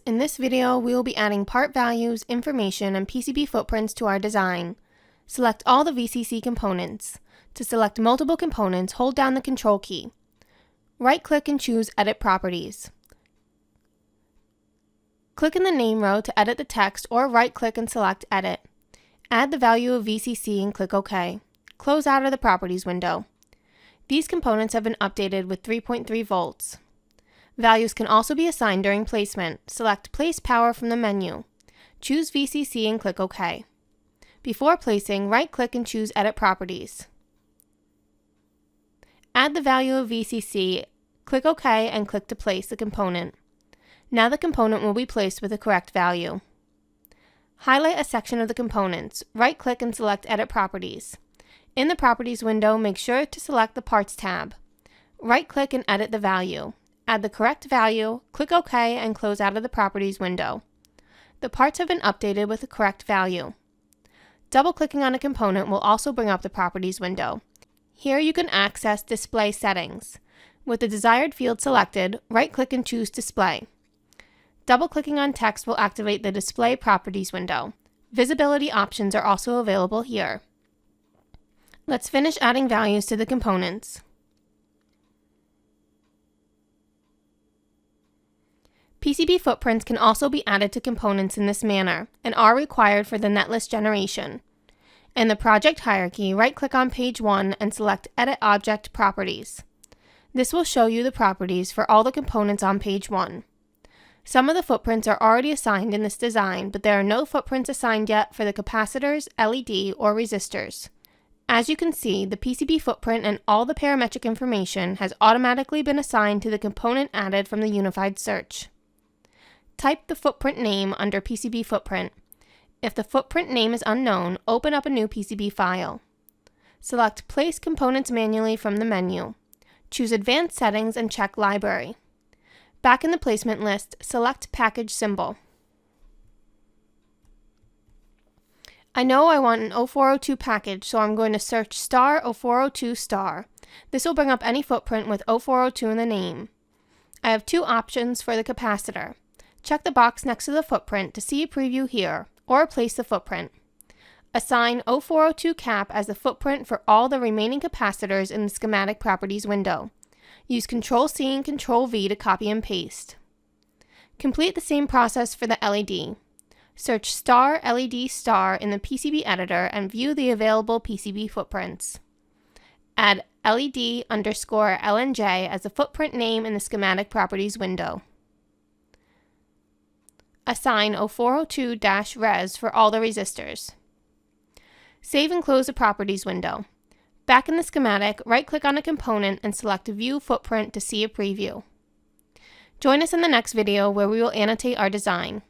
In this video, we will be adding part values, information, and PCB footprints to our design. Select all the VCC components. To select multiple components, hold down the Control key. Right-click and choose Edit Properties. Click in the name row to edit the text, or right-click and select Edit. Add the value of VCC and click OK. Close out of the Properties window. These components have been updated with 3.3 volts. Values can also be assigned during placement. Select Place Power from the menu. Choose VCC and click OK. Before placing, right-click and choose Edit Properties. Add the value of VCC, click OK, and click to place the component. Now the component will be placed with the correct value. Highlight a section of the components. Right-click and select Edit Properties. In the Properties window, make sure to select the Parts tab. Right-click and edit the value. Add the correct value, click OK, and close out of the Properties window. The parts have been updated with the correct value. Double-clicking on a component will also bring up the Properties window. Here you can access Display Settings. With the desired field selected, right-click and choose Display. Double-clicking on text will activate the Display Properties window. Visibility options are also available here. Let's finish adding values to the components. PCB footprints can also be added to components in this manner and are required for the netlist generation. In the project hierarchy, right-click on page 1 and select Edit Object Properties. This will show you the properties for all the components on page 1. Some of the footprints are already assigned in this design, but there are no footprints assigned yet for the capacitors, LED, or resistors. As you can see, the PCB footprint and all the parametric information has automatically been assigned to the component added from the unified search. Type the footprint name under PCB footprint. If the footprint name is unknown, open up a new PCB file. Select Place Components Manually from the menu. Choose Advanced Settings and check Library. Back in the placement list, select Package Symbol. I know I want an 0402 package, so I'm going to search star 0402 star. This will bring up any footprint with 0402 in the name. I have two options for the capacitor. Check the box next to the footprint to see a preview here, or place the footprint. Assign 0402 cap as the footprint for all the remaining capacitors in the Schematic Properties window. Use Ctrl-C and Ctrl-V to copy and paste. Complete the same process for the LED. Search star LED star in the PCB editor and view the available PCB footprints. Add LED_LNJ as the footprint name in the Schematic Properties window. Assign 0402-res for all the resistors. Save and close the Properties window. Back in the schematic, right-click on a component and select View Footprint to see a preview. Join us in the next video where we will annotate our design.